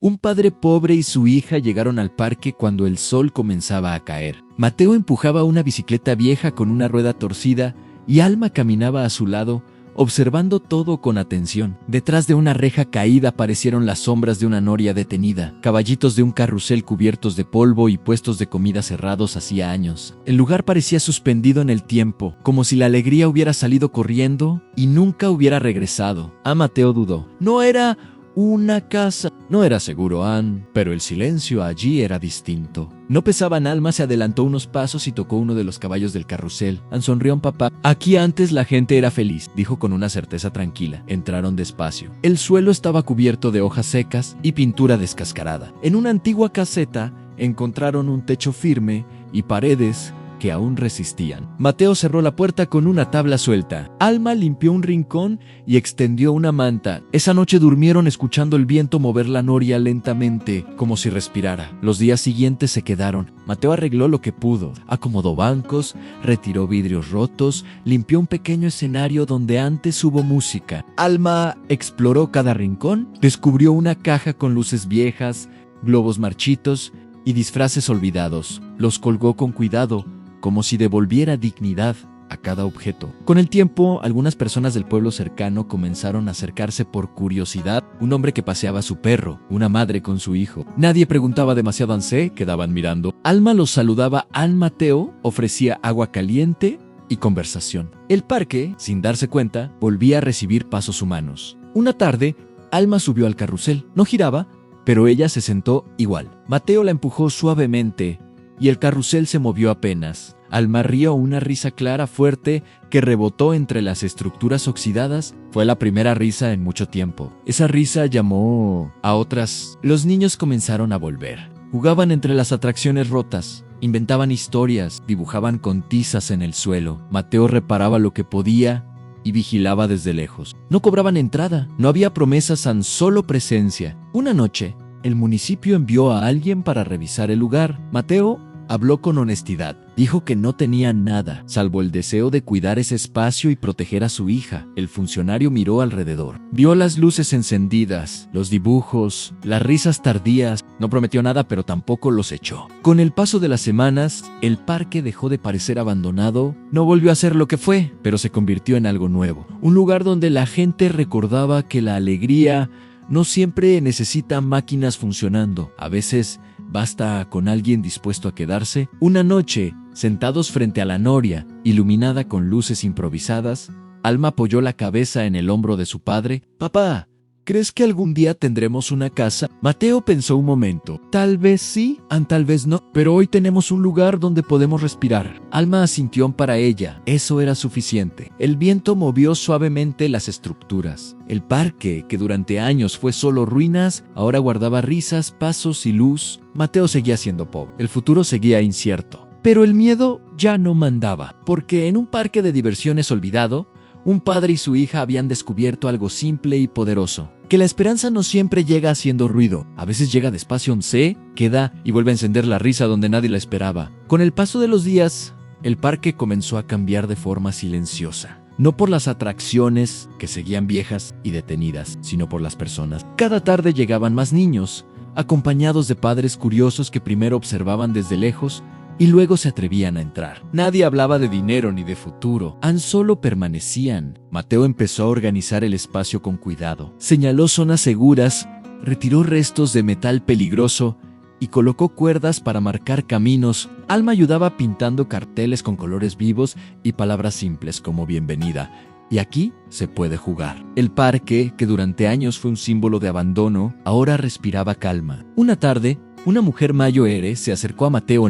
Un padre pobre y su hija llegaron al parque cuando el sol comenzaba a caer. Mateo empujaba una bicicleta vieja con una rueda torcida y Alma caminaba a su lado, observando todo con atención. Detrás de una reja caída aparecieron las sombras de una noria detenida, caballitos de un carrusel cubiertos de polvo y puestos de comida cerrados hacía años. El lugar parecía suspendido en el tiempo, como si la alegría hubiera salido corriendo y nunca hubiera regresado. Mateo dudó. No era una casa. No era seguro, Ann, pero el silencio allí era distinto. No pesaban. Alma se adelantó unos pasos y tocó uno de los caballos del carrusel. Ann sonrió a un papá. Aquí antes la gente era feliz, dijo con una certeza tranquila. Entraron despacio. El suelo estaba cubierto de hojas secas y pintura descascarada. En una antigua caseta encontraron un techo firme y paredes que aún resistían. Mateo cerró la puerta con una tabla suelta. Alma limpió un rincón y extendió una manta. Esa noche durmieron escuchando el viento mover la noria lentamente, como si respirara. Los días siguientes se quedaron. Mateo arregló lo que pudo. Acomodó bancos, retiró vidrios rotos, limpió un pequeño escenario donde antes hubo música. Alma exploró cada rincón, descubrió una caja con luces viejas, globos marchitos y disfraces olvidados. Los colgó con cuidado, como si devolviera dignidad a cada objeto. Con el tiempo, algunas personas del pueblo cercano comenzaron a acercarse por curiosidad. Un hombre que paseaba a su perro, una madre con su hijo. Nadie preguntaba demasiado, quedaban mirando. Alma los saludaba. Mateo ofrecía agua caliente y conversación. El parque, sin darse cuenta, volvía a recibir pasos humanos. Una tarde, Alma subió al carrusel. No giraba, pero ella se sentó igual. Mateo la empujó suavemente y el carrusel se movió apenas. Alma rió una risa clara, fuerte, que rebotó entre las estructuras oxidadas. Fue la primera risa en mucho tiempo. Esa risa llamó a otras. Los niños comenzaron a volver. Jugaban entre las atracciones rotas, inventaban historias, dibujaban con tizas en el suelo. Mateo reparaba lo que podía y vigilaba desde lejos. No cobraban entrada, no había promesas, tan solo presencia. Una noche, el municipio envió a alguien para revisar el lugar. Mateo habló con honestidad. Dijo que no tenía nada, salvo el deseo de cuidar ese espacio y proteger a su hija. El funcionario miró alrededor. Vio las luces encendidas, los dibujos, las risas tardías. No prometió nada, pero tampoco los echó. Con el paso de las semanas, el parque dejó de parecer abandonado. No volvió a ser lo que fue, pero se convirtió en algo nuevo. Un lugar donde la gente recordaba que la alegría no siempre necesita máquinas funcionando. A veces basta con alguien dispuesto a quedarse. Una noche, sentados frente a la noria, iluminada con luces improvisadas, Alma apoyó la cabeza en el hombro de su padre. «Papá, ¿crees que algún día tendremos una casa?» Mateo pensó un momento. «Tal vez sí, tal vez no, pero hoy tenemos un lugar donde podemos respirar». Alma asintió. Para ella, eso era suficiente. El viento movió suavemente las estructuras. El parque, que durante años fue solo ruinas, ahora guardaba risas, pasos y luz. Mateo seguía siendo pobre. El futuro seguía incierto. Pero el miedo ya no mandaba, porque en un parque de diversiones olvidado, un padre y su hija habían descubierto algo simple y poderoso. Que la esperanza no siempre llega haciendo ruido. A veces llega despacio, queda y vuelve a encender la risa donde nadie la esperaba. Con el paso de los días, el parque comenzó a cambiar de forma silenciosa. No por las atracciones, que seguían viejas y detenidas, sino por las personas. Cada tarde llegaban más niños, acompañados de padres curiosos que primero observaban desde lejos y luego se atrevían a entrar. Nadie hablaba de dinero ni de futuro, solo permanecían. Mateo empezó a organizar el espacio con cuidado. Señaló zonas seguras, retiró restos de metal peligroso y colocó cuerdas para marcar caminos. Alma ayudaba pintando carteles con colores vivos y palabras simples como bienvenida. Y aquí se puede jugar. El parque, que durante años fue un símbolo de abandono, ahora respiraba calma. Una tarde, una mujer mayor se acercó a Mateo.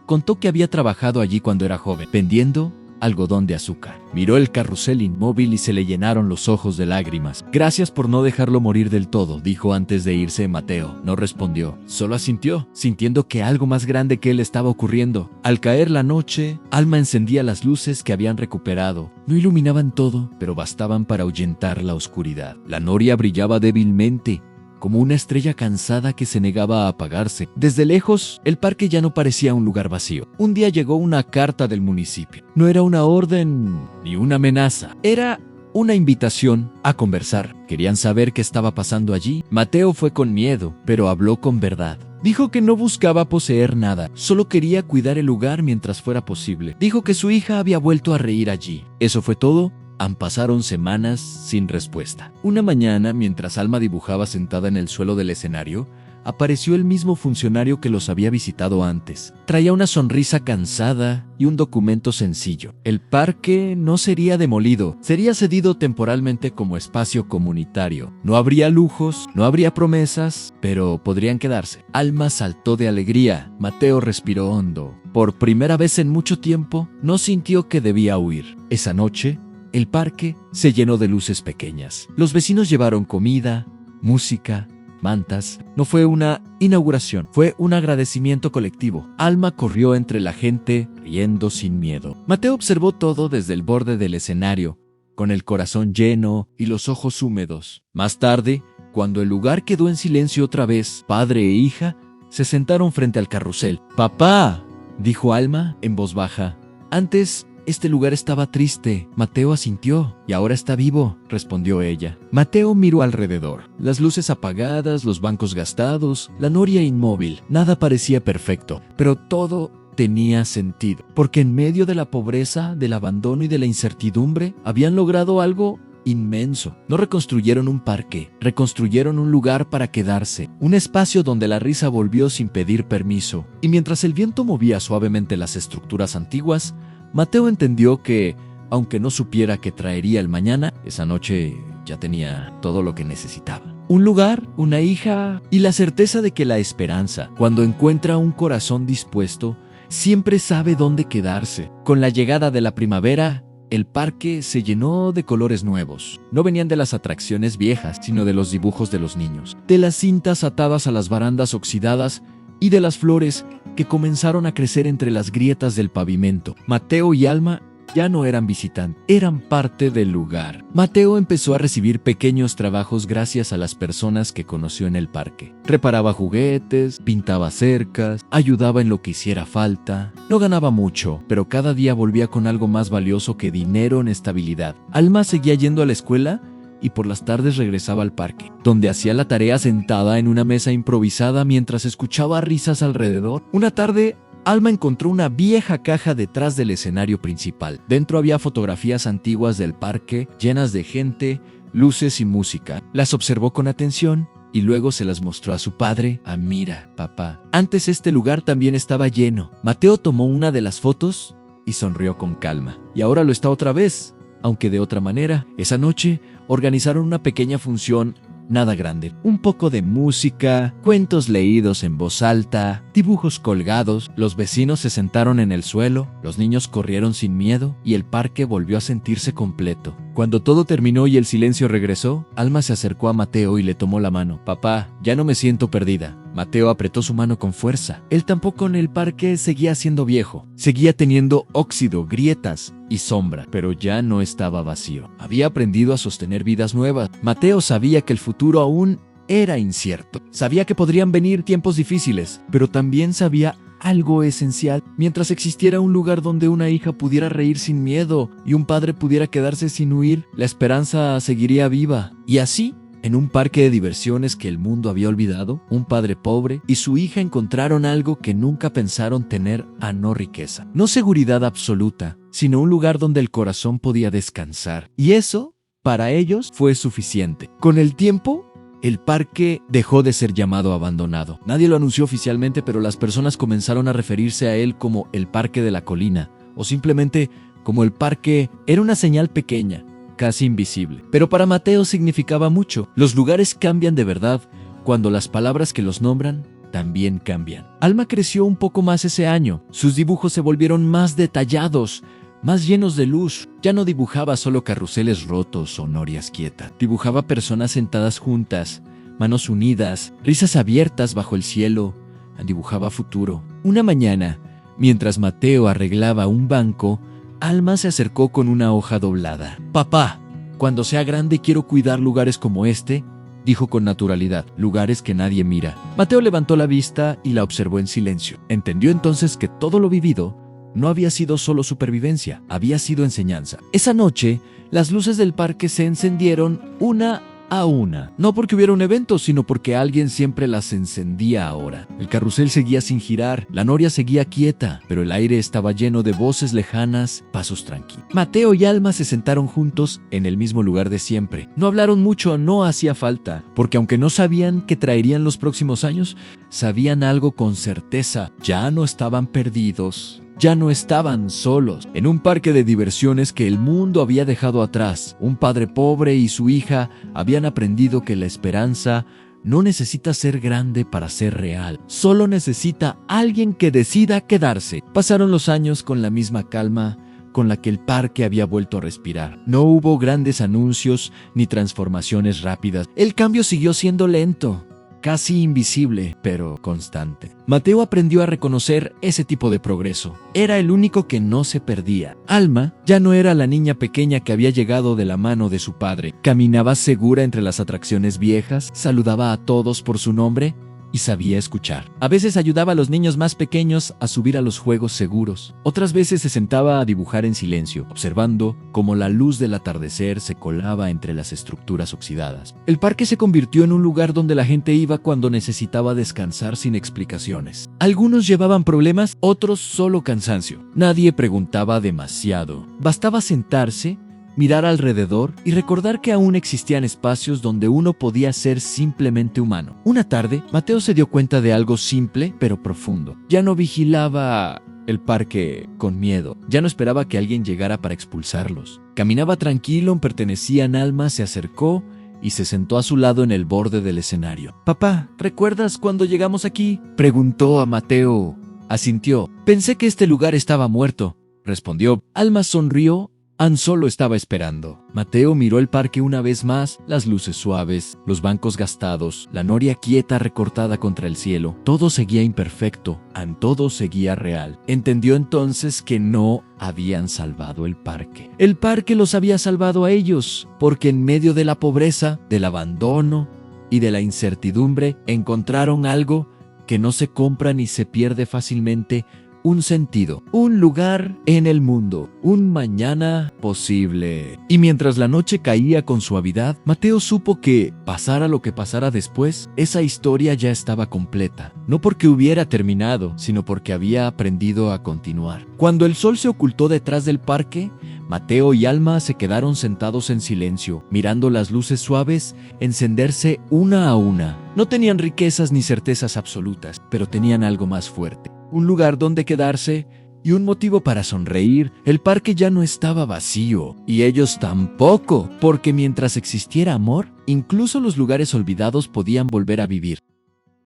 Contó que había trabajado allí cuando era joven, vendiendo algodón de azúcar. Miró el carrusel inmóvil y se le llenaron los ojos de lágrimas. «Gracias por no dejarlo morir del todo», dijo antes de irse. Mateo no respondió, solo asintió, sintiendo que algo más grande que él estaba ocurriendo. Al caer la noche, Alma encendía las luces que habían recuperado. No iluminaban todo, pero bastaban para ahuyentar la oscuridad. La noria brillaba débilmente, como una estrella cansada que se negaba a apagarse. Desde lejos, el parque ya no parecía un lugar vacío. Un día llegó una carta del municipio. No era una orden ni una amenaza. Era una invitación a conversar. Querían saber qué estaba pasando allí. Mateo fue con miedo, pero habló con verdad. Dijo que no buscaba poseer nada, solo quería cuidar el lugar mientras fuera posible. Dijo que su hija había vuelto a reír allí. Eso fue todo. Pasaron semanas sin respuesta. Una mañana, mientras Alma dibujaba sentada en el suelo del escenario, apareció el mismo funcionario que los había visitado antes. Traía una sonrisa cansada y un documento sencillo. El parque no sería demolido, sería cedido temporalmente como espacio comunitario. No habría lujos, no habría promesas, pero podrían quedarse. Alma saltó de alegría. Mateo respiró hondo. Por primera vez en mucho tiempo, no sintió que debía huir. Esa noche, el parque se llenó de luces pequeñas. Los vecinos llevaron comida, música, mantas. No fue una inauguración, fue un agradecimiento colectivo. Alma corrió entre la gente, riendo sin miedo. Mateo observó todo desde el borde del escenario, con el corazón lleno y los ojos húmedos. Más tarde, cuando el lugar quedó en silencio otra vez, padre e hija se sentaron frente al carrusel. «Papá», dijo Alma en voz baja. «Antes este lugar estaba triste». Mateo asintió. «Y ahora está vivo», respondió ella. Mateo miró alrededor. Las luces apagadas, los bancos gastados, la noria inmóvil. Nada parecía perfecto, pero todo tenía sentido. Porque en medio de la pobreza, del abandono y de la incertidumbre, habían logrado algo inmenso. No reconstruyeron un parque, reconstruyeron un lugar para quedarse, un espacio donde la risa volvió sin pedir permiso. Y mientras el viento movía suavemente las estructuras antiguas, Mateo entendió que, aunque no supiera qué traería el mañana, esa noche ya tenía todo lo que necesitaba. Un lugar, una hija y la certeza de que la esperanza, cuando encuentra un corazón dispuesto, siempre sabe dónde quedarse. Con la llegada de la primavera, el parque se llenó de colores nuevos. No venían de las atracciones viejas, sino de los dibujos de los niños, de las cintas atadas a las barandas oxidadas y de las flores que comenzaron a crecer entre las grietas del pavimento. Mateo y Alma ya no eran visitantes, eran parte del lugar. Mateo empezó a recibir pequeños trabajos gracias a las personas que conoció en el parque. Reparaba juguetes, pintaba cercas, ayudaba en lo que hiciera falta. No ganaba mucho, pero cada día volvía con algo más valioso que dinero en estabilidad. Alma seguía yendo a la escuela y por las tardes regresaba al parque, donde hacía la tarea sentada en una mesa improvisada mientras escuchaba risas alrededor. Una tarde, Alma encontró una vieja caja detrás del escenario principal. Dentro había fotografías antiguas del parque, llenas de gente, luces y música. Las observó con atención y luego se las mostró a su padre. «Mira, papá, antes este lugar también estaba lleno». Mateo tomó una de las fotos y sonrió con calma. «Y ahora lo está otra vez, aunque de otra manera». Esa noche organizaron una pequeña función, nada grande. Un poco de música, cuentos leídos en voz alta, dibujos colgados. Los vecinos se sentaron en el suelo, los niños corrieron sin miedo y el parque volvió a sentirse completo. Cuando todo terminó y el silencio regresó, Alma se acercó a Mateo y le tomó la mano. «Papá, ya no me siento perdida». Mateo apretó su mano con fuerza. El tampoco en el parque seguía siendo viejo. Seguía teniendo óxido, grietas y sombra, pero ya no estaba vacío. Había aprendido a sostener vidas nuevas. Mateo sabía que el futuro aún era incierto. Sabía que podrían venir tiempos difíciles, pero también sabía algo esencial. Mientras existiera un lugar donde una hija pudiera reír sin miedo y un padre pudiera quedarse sin huir, la esperanza seguiría viva. Y así, en un parque de diversiones que el mundo había olvidado, un padre pobre y su hija encontraron algo que nunca pensaron tener: no riqueza, no seguridad absoluta, sino un lugar donde el corazón podía descansar. Y eso, para ellos, fue suficiente. Con el tiempo, el parque dejó de ser llamado abandonado. Nadie lo anunció oficialmente, pero las personas comenzaron a referirse a él como el Parque de la Colina, o simplemente como el parque. Era una señal pequeña, casi invisible, pero para Mateo significaba mucho. Los lugares cambian de verdad cuando las palabras que los nombran también cambian. Alma creció un poco más ese año. Sus dibujos se volvieron más detallados, más llenos de luz. Ya no dibujaba solo carruseles rotos o norias quietas. Dibujaba personas sentadas juntas, manos unidas, risas abiertas bajo el cielo. Dibujaba futuro. Una mañana, mientras Mateo arreglaba un banco, Alma se acercó con una hoja doblada. «Papá, cuando sea grande quiero cuidar lugares como este», dijo con naturalidad, «lugares que nadie mira». Mateo levantó la vista y la observó en silencio. Entendió entonces que todo lo vivido no había sido solo supervivencia, había sido enseñanza. Esa noche, Las luces del parque se encendieron una a una. No porque hubiera un evento, sino porque alguien siempre las encendía ahora. El carrusel seguía sin girar, la noria seguía quieta, pero el aire estaba lleno de voces lejanas, pasos tranquilos. Mateo y Alma se sentaron juntos en el mismo lugar de siempre. No hablaron mucho, no hacía falta, porque aunque no sabían qué traerían los próximos años, sabían algo con certeza: ya no estaban perdidos. Ya no estaban solos. En un parque de diversiones que el mundo había dejado atrás, un padre pobre y su hija habían aprendido que la esperanza no necesita ser grande para ser real. Solo necesita alguien que decida quedarse. Pasaron los años con la misma calma con la que el parque había vuelto a respirar. No hubo grandes anuncios ni transformaciones rápidas. El cambio siguió siendo lento, casi invisible, pero constante. Mateo aprendió a reconocer ese tipo de progreso. Era el único que no se perdía. Alma ya no era la niña pequeña que había llegado de la mano de su padre. Caminaba segura entre las atracciones viejas, saludaba a todos por su nombre y sabía escuchar. A veces ayudaba a los niños más pequeños a subir a los juegos seguros. Otras veces se sentaba a dibujar en silencio, observando cómo la luz del atardecer se colaba entre las estructuras oxidadas. El parque se convirtió en un lugar donde la gente iba cuando necesitaba descansar sin explicaciones. Algunos llevaban problemas, otros solo cansancio. Nadie preguntaba demasiado. Bastaba sentarse, mirar alrededor y recordar que aún existían espacios donde uno podía ser simplemente humano. Una tarde, Mateo se dio cuenta de algo simple pero profundo. Ya no vigilaba el parque con miedo. Ya no esperaba que alguien llegara para expulsarlos. Caminaba tranquilo, pertenecían. Alma se acercó y se sentó a su lado en el borde del escenario. «Papá, ¿recuerdas cuando llegamos aquí?», preguntó a Mateo. Asintió. «Pensé que este lugar estaba muerto», respondió. Alma sonrió. Ann solo estaba esperando. Mateo miró el parque una vez más, las luces suaves, los bancos gastados, la noria quieta recortada contra el cielo. Todo seguía imperfecto, todo seguía real. Entendió entonces que no habían salvado el parque. El parque los había salvado a ellos, porque en medio de la pobreza, del abandono y de la incertidumbre, encontraron algo que no se compra ni se pierde fácilmente: un sentido, un lugar en el mundo, un mañana posible. Y mientras la noche caía con suavidad, Mateo supo que, pasara lo que pasara después, esa historia ya estaba completa. No porque hubiera terminado, sino porque había aprendido a continuar. Cuando el sol se ocultó detrás del parque, Mateo y Alma se quedaron sentados en silencio, mirando las luces suaves encenderse una a una. No tenían riquezas ni certezas absolutas, pero tenían algo más fuerte: un lugar donde quedarse y un motivo para sonreír. El parque ya no estaba vacío, y ellos tampoco, porque mientras existiera amor, incluso los lugares olvidados podían volver a vivir.